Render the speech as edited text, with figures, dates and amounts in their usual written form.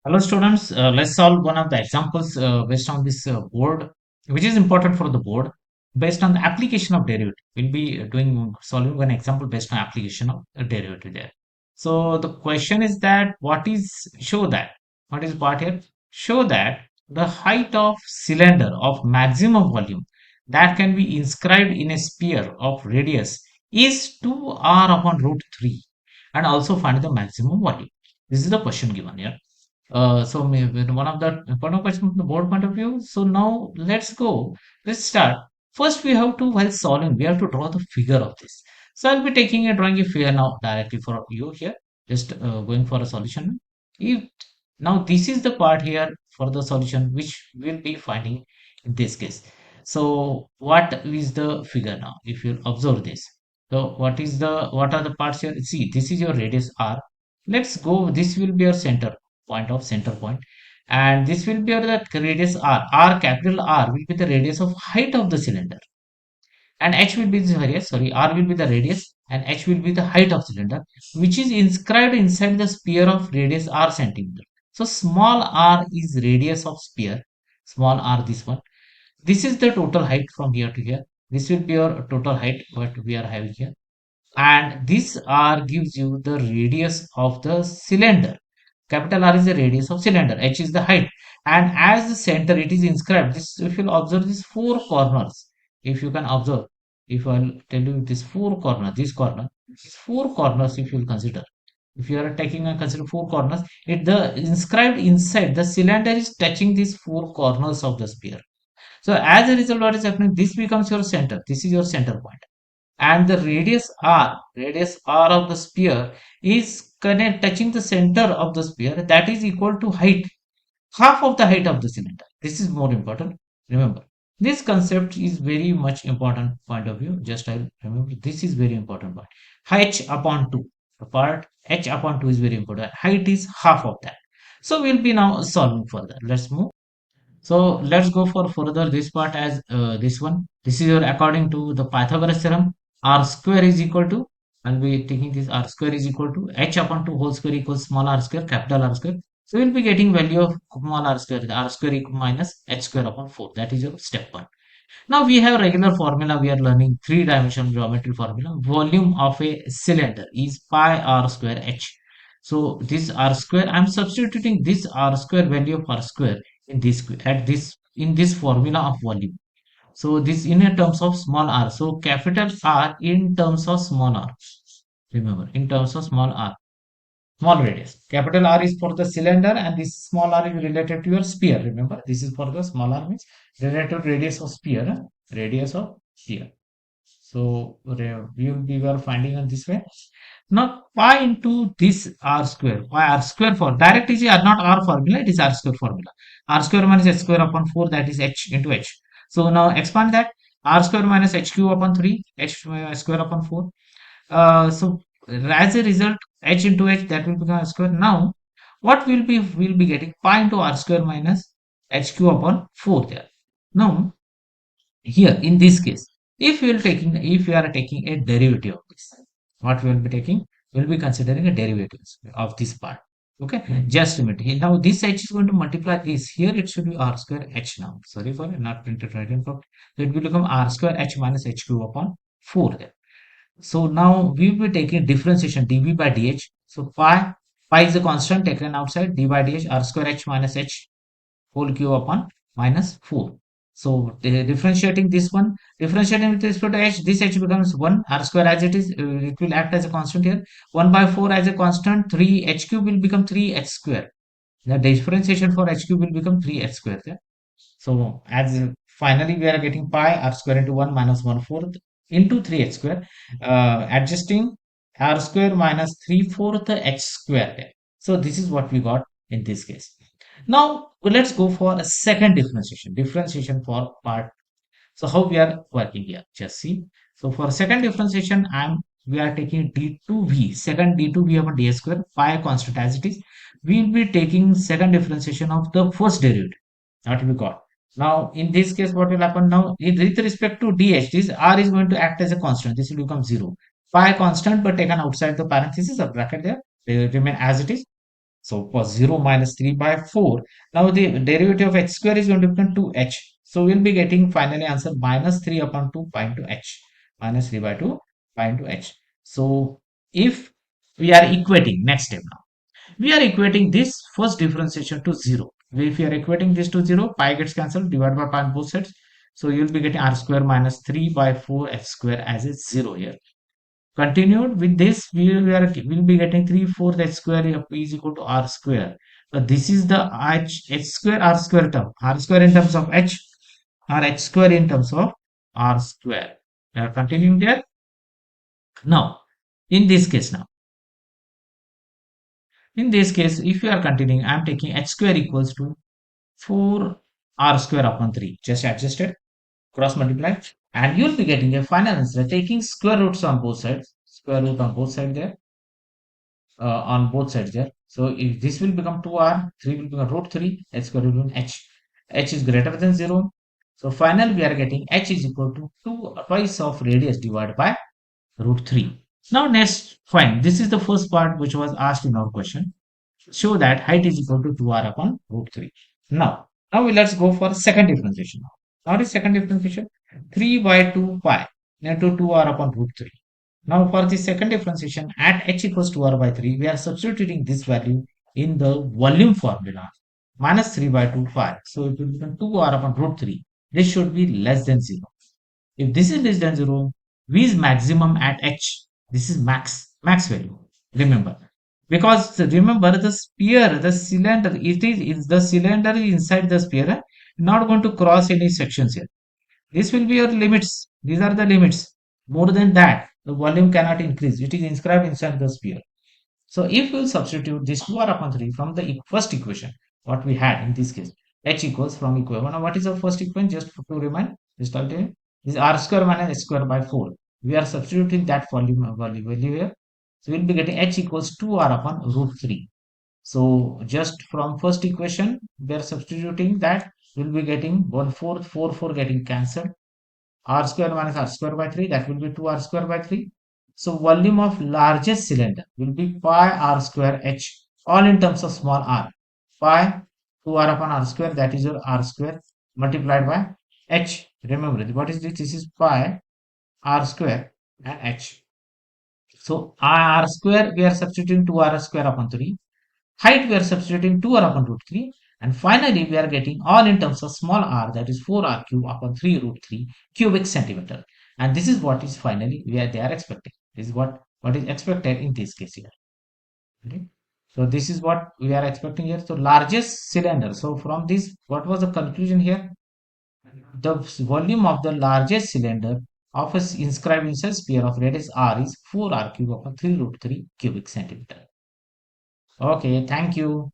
Hello students, let's solve one of the examples based on this board, which is important for the board based on the application of derivative. We'll be doing solving one example based on application of a derivative there. So the question is that show that what is part here? Show that the height of cylinder of maximum volume that can be inscribed in a sphere of radius is 2r upon root 3 and also find the maximum volume. This is the question given here. So maybe one of the important question from the board point of view. So now let's go. Let's start. First, we have to while solving, we have to draw the figure of this. So I'll be taking a drawing a figure now directly for you here. Just going for a solution. If now this is the part here for the solution which we'll be finding in this case. So what is the figure now? If you observe this. So what are the parts here? See, this is your radius r. Let's go. This will be your center point, and this will be your the radius r capital R will be the radius of height of the cylinder, and h will be the radius, sorry, r will be the radius and h will be the height of cylinder, which is inscribed inside the sphere of radius r centimeter. So small r is radius of sphere, small r, this one. This is the total height from here to here. This will be your total height what we are having here, and this r gives you the radius of the cylinder. Capital R is the radius of cylinder, h is the height, and as the center it is inscribed. This, if you'll observe these four corners, if you can observe, if I'll tell you this four corner, these four corners, if you'll consider, if you are taking and consider four corners, it the inscribed inside the cylinder is touching these four corners of the sphere. So as a result, what is happening? This becomes your center. This is your center point, and the radius r of the sphere is touching the center of the sphere, that is equal to height, half of the height of the cylinder. This is more important. Remember, this concept is very much important point of view. Just I'll remember, this is very important part. H upon 2, the part h upon 2 is very important. Height is half of that. So we'll be now solving further. Let's move. So let's go for further this part as this one. This is your according to the Pythagoras theorem. R square is equal to, I'll be taking this, R square is equal to h upon 2 whole square equals small r square, capital R square. So we'll be getting value of small r square equal minus h square upon 4. That is your step one. Now we have regular formula. We are learning three-dimensional geometry formula. Volume of a cylinder is pi r square h. So this r square, I'm substituting this r square value of r square in this at this in this formula of volume. So this in a terms of small r. So capital R in terms of small r. Remember, in terms of small r, small radius. Capital R is for the cylinder, and this small r is related to your sphere. Remember, this is for the small r means related to radius of sphere, radius of sphere. So we were finding on this way. Now pi into this r square, pi r square for direct is r, not r formula, it is r square formula. R square minus h square upon 4, that is h into h. So now expand that, r square minus h cube upon 3, h square upon 4. So as a result, h into h, that will become r square. Now what we'll be getting pi into r square minus h cube upon 4 there. Now here in this case, if we are taking a derivative of this, what we will be taking, we'll be considering a derivative of this part. Okay, just a minute. Now this h is going to multiply this. Here it should be r square h now. Sorry for not printed right in front. So it will become r square h minus h cube upon 4 there. So now we will be taking differentiation dv by dh. So pi is a constant taken outside, d by dh, r square h minus h whole cube upon minus 4. So differentiating this one, differentiating with respect to h, this h becomes 1, r square as it is, it will act as a constant here. 1 by 4 as a constant, 3 h cube will become 3 h square. The differentiation for h cube will become 3 h square there. So as finally we are getting pi r square into 1 minus 1/4 into 3h square, adjusting r square minus 3/4 h square there. So this is what we got in this case. Now let's go for a second differentiation for part. So how we are working here, just see. So for second differentiation, we are taking d2v, second d2v upon d square, pi constant as it is. We will be taking second differentiation of the first derivative that we got. Now in this case, what will happen now, with respect to dh, this r is going to act as a constant. This will become 0. Pi constant but taken outside the parenthesis or bracket there, they remain as it is. So for 0 minus 3 by 4. Now the derivative of h square is going to become 2h. So we'll be getting finally answer minus 3 upon 2 pi into h. Minus 3 by 2 pi into h. So if we are equating, next step now, we are equating this first differentiation to 0. If you are equating this to 0, pi gets cancelled, divide by pi on both sides. So you'll be getting r square minus 3 by 4 h square as a 0 here. Continued with this, will be getting 3 4 h square is equal to r square. So this is the h square r square term. R square in terms of h, or h square in terms of r square. We are continuing there. Now, in this case now, in this case, if you are continuing, I am taking h square equals to 4 r square upon 3. Just adjust it, cross multiply, and you'll be getting a final answer taking square roots on both sides. Square root on both sides there. On both sides there. So if this will become 2r, 3 will become root 3, h square will become h. H is greater than 0. So finally we are getting h is equal to 2 twice of radius divided by root 3. Now next, fine. This is the first part which was asked in our question. Show that height is equal to 2r upon root 3. Now let's go for second differentiation. Now the second differentiation, 3 by 2 pi into 2r upon root 3. Now for the second differentiation at h equals to r by 3, we are substituting this value in the volume formula, minus 3 by 2 pi. So it will become 2r upon root 3. This should be less than 0. If this is less than 0, V is maximum at h. This is max value. Remember. Because remember the sphere, the cylinder, is the cylinder inside the sphere, not going to cross any sections here. This will be your limits. These are the limits. More than that, the volume cannot increase. It is inscribed inside the sphere. So if we will substitute this 2r upon 3 from the first equation, what we had in this case, h equals from equation. Now what is the first equation? Just to remind, just I'll tell you, is r square minus h square by 4. We are substituting that value here. So we'll be getting h equals 2r upon root 3. So just from first equation, we are substituting that. We'll be getting 1/4, 4 getting cancelled. R square minus r square by 3, that will be 2r square by 3. So volume of largest cylinder will be pi r square h, all in terms of small r. Pi 2r upon r square, that is your r square, multiplied by h. Remember, what is this? This is pi r square and h. So r square, we are substituting 2r square upon 3. Height, we are substituting 2r upon root 3. And finally, we are getting all in terms of small r, that is 4r cube upon 3 root 3 cubic centimeter. And this is what is finally they are expecting. This is what is expected in this case here. Okay. So this is what we are expecting here. So largest cylinder. So from this, what was the conclusion here? The volume of the largest cylinder of a inscribed inside sphere of radius r is 4r cube upon 3 root 3 cubic centimeter. Okay, thank you.